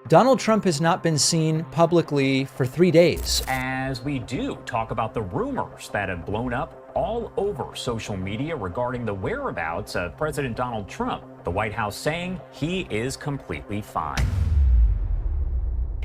Donald Trump has not been seen publicly for 3 days. As we do talk about the rumors that have blown up all over social media regarding the whereabouts of President Donald Trump, the White House saying he is completely fine.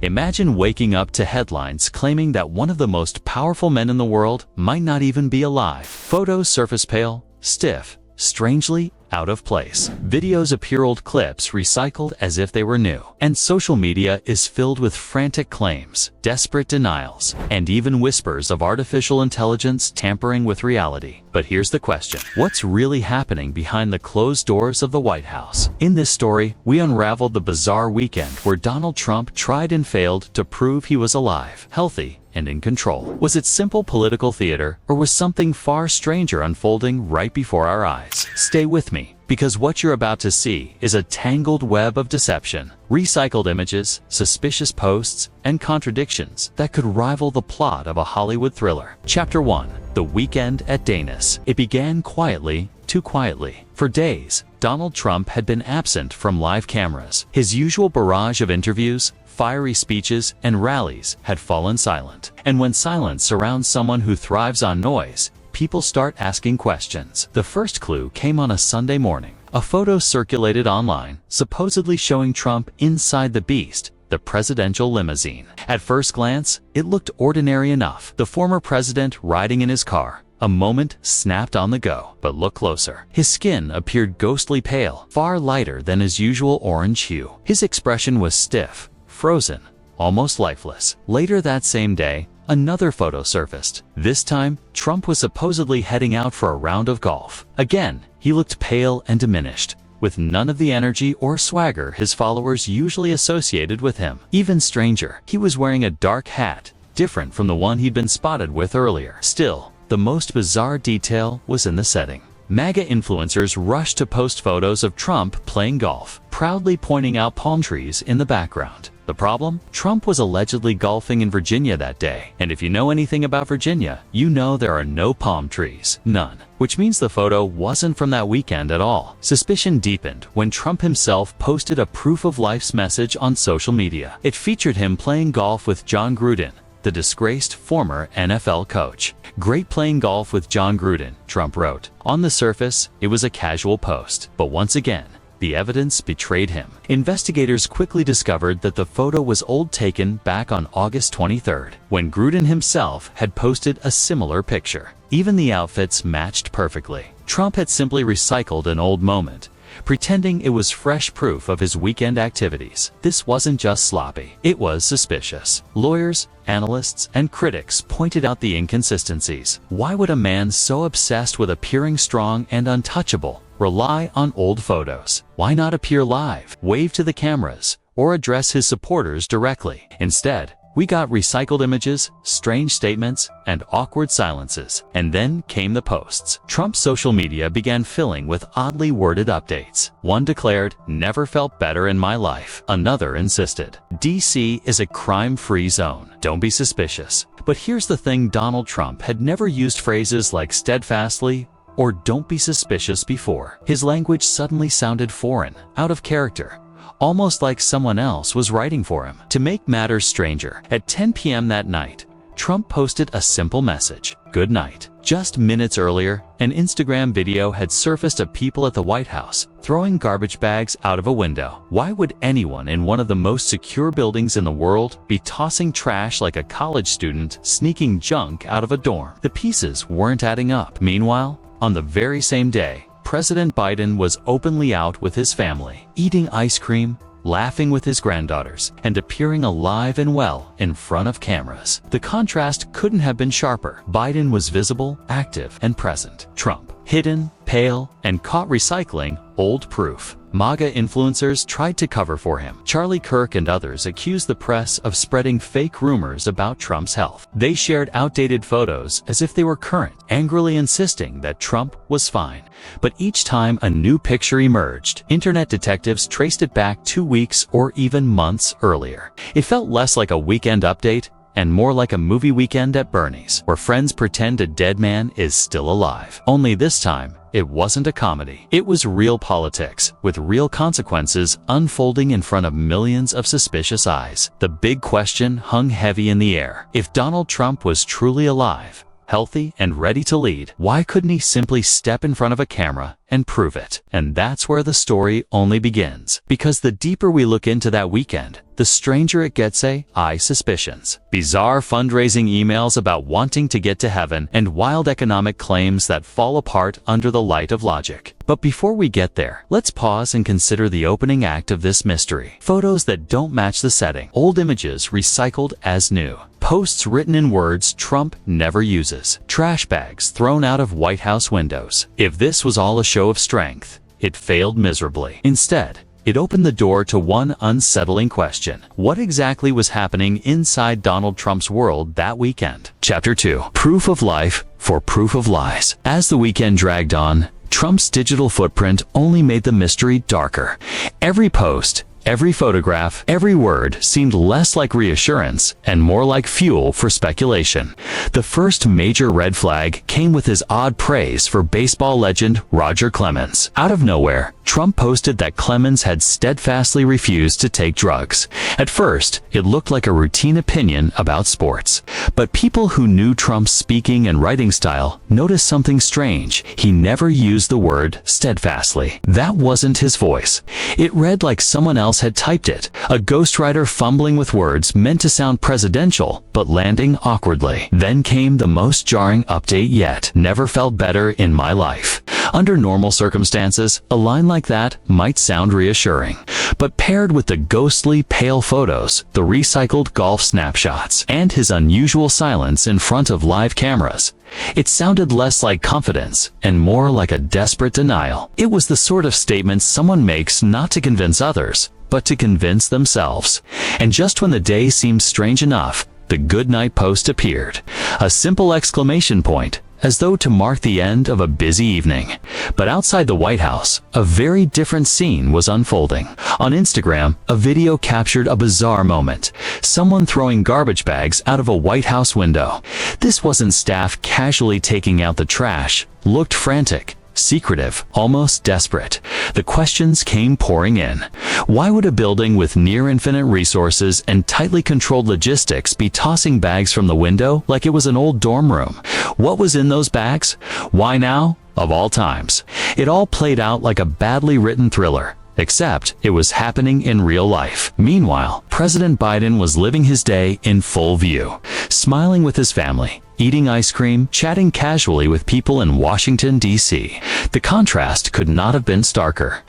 Imagine waking up to headlines claiming that one of the most powerful men in the world might not even be alive. Photos surface pale, stiff, strangely out of place. Videos appear old clips recycled as if they were new. And social media is filled with frantic claims, desperate denials, and even whispers of artificial intelligence tampering with reality. But here's the question. What's really happening behind the closed doors of the White House? In this story, we unraveled the bizarre weekend where Donald Trump tried and failed to prove he was alive, healthy, and in control. Was it simple political theater, or was something far stranger unfolding right before our eyes? Stay with me, because what you're about to see is a tangled web of deception, recycled images, suspicious posts, and contradictions that could rival the plot of a Hollywood thriller. Chapter 1. The Weekend at Dana's. It began quietly, too quietly. For days, Donald Trump had been absent from live cameras. His usual barrage of interviews, fiery speeches, and rallies had fallen silent. And when silence surrounds someone who thrives on noise, people start asking questions. The first clue came on a Sunday morning. A photo circulated online, supposedly showing Trump inside the Beast, the presidential limousine. At first glance, it looked ordinary enough. The former president riding in his car. A moment snapped on the go, but look closer. His skin appeared ghostly pale, far lighter than his usual orange hue. His expression was stiff, frozen, almost lifeless. Later that same day, another photo surfaced. This time, Trump was supposedly heading out for a round of golf. Again, he looked pale and diminished, with none of the energy or swagger his followers usually associated with him. Even stranger, he was wearing a dark hat, different from the one he'd been spotted with earlier. Still, the most bizarre detail was in the setting. MAGA influencers rushed to post photos of Trump playing golf, proudly pointing out palm trees in the background. The problem? Trump was allegedly golfing in Virginia that day. And if you know anything about Virginia, you know there are no palm trees. None. Which means the photo wasn't from that weekend at all. Suspicion deepened when Trump himself posted a proof of life's message on social media. It featured him playing golf with Jon Gruden, the disgraced former NFL coach. "Great playing golf with Jon Gruden," Trump wrote. On the surface, it was a casual post, but once again, the evidence betrayed him. Investigators quickly discovered that the photo was old, taken back on August 23rd, when Gruden himself had posted a similar picture. Even the outfits matched perfectly. Trump had simply recycled an old moment, pretending it was fresh proof of his weekend activities. This wasn't just sloppy, it was suspicious. Lawyers, analysts, and critics pointed out the inconsistencies. Why would a man so obsessed with appearing strong and untouchable rely on old photos? Why not appear live, wave to the cameras, or address his supporters directly? Instead, we got recycled images, strange statements, and awkward silences. And then came the posts. Trump's social media began filling with oddly worded updates. One declared, "Never felt better in my life." Another insisted, "DC is a crime-free zone. Don't be suspicious." But here's the thing, Donald Trump had never used phrases like steadfastly or "don't be suspicious" before. His language suddenly sounded foreign, out of character, almost like someone else was writing for him. To make matters stranger, at 10 p.m. that night, Trump posted a simple message, "Good night." Just minutes earlier, an Instagram video had surfaced of people at the White House throwing garbage bags out of a window. Why would anyone in one of the most secure buildings in the world be tossing trash like a college student sneaking junk out of a dorm? The pieces weren't adding up. Meanwhile, on the very same day, President Biden was openly out with his family, eating ice cream, laughing with his granddaughters, and appearing alive and well in front of cameras. The contrast couldn't have been sharper. Biden was visible, active, and present. Trump, hidden, pale, and caught recycling old proof. MAGA influencers tried to cover for him. Charlie Kirk and others accused the press of spreading fake rumors about Trump's health. They shared outdated photos as if they were current, angrily insisting that Trump was fine. But each time a new picture emerged, internet detectives traced it back 2 weeks or even months earlier. It felt less like a weekend update and more like a movie weekend at Bernie's, where friends pretend a dead man is still alive. Only this time, It wasn't a comedy. It was real politics, with real consequences unfolding in front of millions of suspicious eyes. The big question hung heavy in the air. If Donald Trump was truly alive, healthy, and ready to lead, why couldn't he simply step in front of a camera and prove it? And that's where the story only begins. Because the deeper we look into that weekend, the stranger it gets. I suspicions. Bizarre fundraising emails about wanting to get to heaven, and wild economic claims that fall apart under the light of logic. But before we get there, let's pause and consider the opening act of this mystery. Photos that don't match the setting. Old images recycled as new. Posts written in words Trump never uses. Trash bags thrown out of White House windows. If this was all a show of strength, it failed miserably. Instead, it opened the door to one unsettling question. What exactly was happening inside Donald Trump's world that weekend? Chapter 2. Proof of life for proof of lies. As the weekend dragged on, Trump's digital footprint only made the mystery darker. Every post, every photograph, every word seemed less like reassurance and more like fuel for speculation. The first major red flag came with his odd praise for baseball legend Roger Clemens. Out of nowhere, Trump posted that Clemens had steadfastly refused to take drugs. At first, it looked like a routine opinion about sports. But people who knew Trump's speaking and writing style noticed something strange. He never used the word steadfastly. That wasn't his voice. It read like someone else had typed it, a ghostwriter fumbling with words meant to sound presidential, but landing awkwardly. Then came the most jarring update yet. Never felt better in my life. Under normal circumstances, a line like that might sound reassuring. But paired with the ghostly, pale photos, the recycled golf snapshots, and his unusual silence in front of live cameras, it sounded less like confidence and more like a desperate denial. It was the sort of statement someone makes not to convince others, but to convince themselves. And just when the day seemed strange enough, the goodnight post appeared. A simple exclamation point, as though to mark the end of a busy evening. But outside the White House, a very different scene was unfolding. On Instagram, a video captured a bizarre moment. Someone throwing garbage bags out of a White House window. This wasn't staff casually taking out the trash. Looked frantic, secretive, almost desperate. The questions came pouring in. Why would a building with near infinite resources and tightly controlled logistics be tossing bags from the window like it was an old dorm room? What was in those bags? Why now? Of all times. It all played out like a badly written thriller. Except it was happening in real life. Meanwhile, President Biden was living his day in full view, smiling with his family, eating ice cream, chatting casually with people in Washington, D.C. The contrast could not have been starker.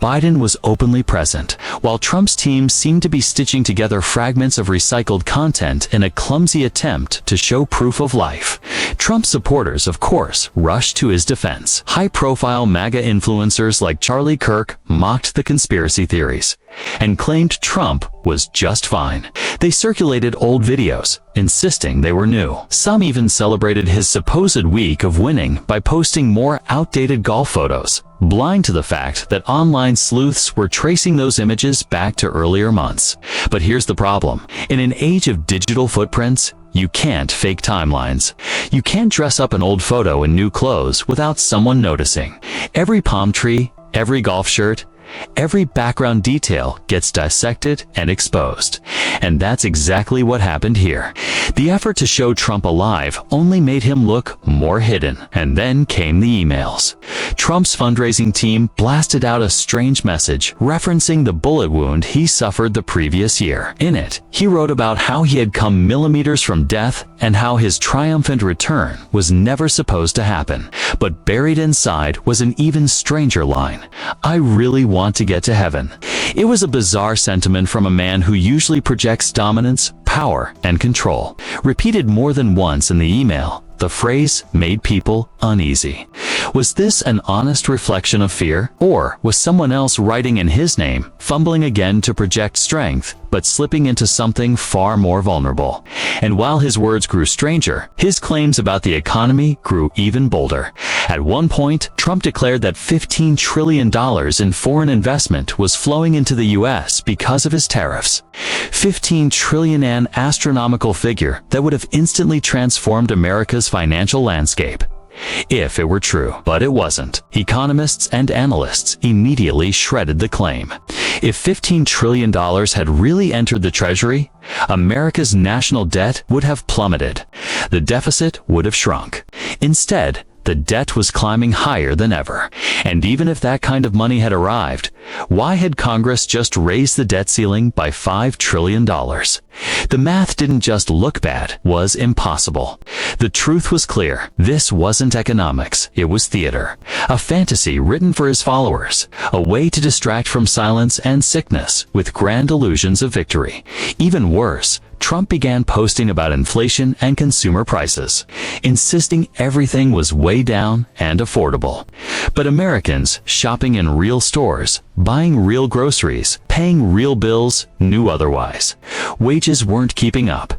Biden was openly present, while Trump's team seemed to be stitching together fragments of recycled content in a clumsy attempt to show proof of life. Trump supporters, of course, rushed to his defense. High-profile MAGA influencers like Charlie Kirk mocked the conspiracy theories and claimed Trump was just fine. They circulated old videos, insisting they were new. Some even celebrated his supposed week of winning by posting more outdated golf photos, blind to the fact that online sleuths were tracing those images back to earlier months. But here's the problem. In an age of digital footprints, you can't fake timelines. You can't dress up an old photo in new clothes without someone noticing. Every palm tree, every golf shirt, every background detail gets dissected and exposed. And that's exactly what happened here. The effort to show Trump alive only made him look more hidden. And then came the emails. Trump's fundraising team blasted out a strange message referencing the bullet wound he suffered the previous year. In it, he wrote about how he had come millimeters from death and how his triumphant return was never supposed to happen. But buried inside was an even stranger line. I really want to get to heaven. It was a bizarre sentiment from a man who usually projects dominance, power, and control. Repeated more than once in the email, the phrase made people uneasy. Was this an honest reflection of fear? Or was someone else writing in his name, fumbling again to project strength, but slipping into something far more vulnerable? And while his words grew stranger, his claims about the economy grew even bolder. At one point, Trump declared that $15 trillion in foreign investment was flowing into the U.S. because of his tariffs. 15 trillion, an astronomical figure that would have instantly transformed America's financial landscape. if it were true. But it wasn't. Economists and analysts immediately shredded the claim. If $15 trillion had really entered the Treasury, America's national debt would have plummeted. The deficit would have shrunk. Instead, the debt was climbing higher than ever. And even if that kind of money had arrived, why had Congress just raised the debt ceiling by $5 trillion? The math didn't just look bad, was impossible. The truth was clear. This wasn't economics, it was theater. A fantasy written for his followers, a way to distract from silence and sickness with grand illusions of victory. Even worse, Trump began posting about inflation and consumer prices, insisting everything was way down and affordable. But Americans shopping in real stores, buying real groceries, paying real bills, knew otherwise. Wages weren't keeping up.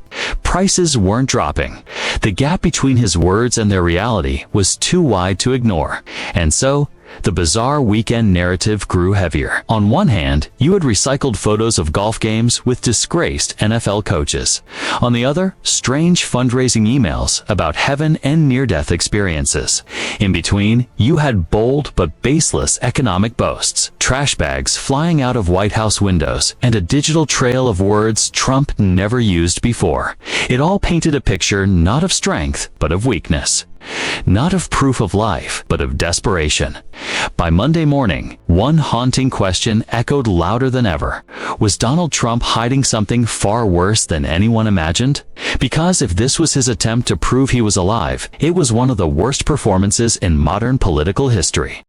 Prices weren't dropping. The gap between his words and their reality was too wide to ignore. And so, the bizarre weekend narrative grew heavier. On one hand, you had recycled photos of golf games with disgraced NFL coaches. On the other, strange fundraising emails about heaven and near-death experiences. In between, you had bold but baseless economic boasts, trash bags flying out of White House windows, and a digital trail of words Trump never used before. It all painted a picture not of strength, but of weakness. Not of proof of life, but of desperation. By Monday morning, one haunting question echoed louder than ever. Was Donald Trump hiding something far worse than anyone imagined? Because if this was his attempt to prove he was alive, it was one of the worst performances in modern political history.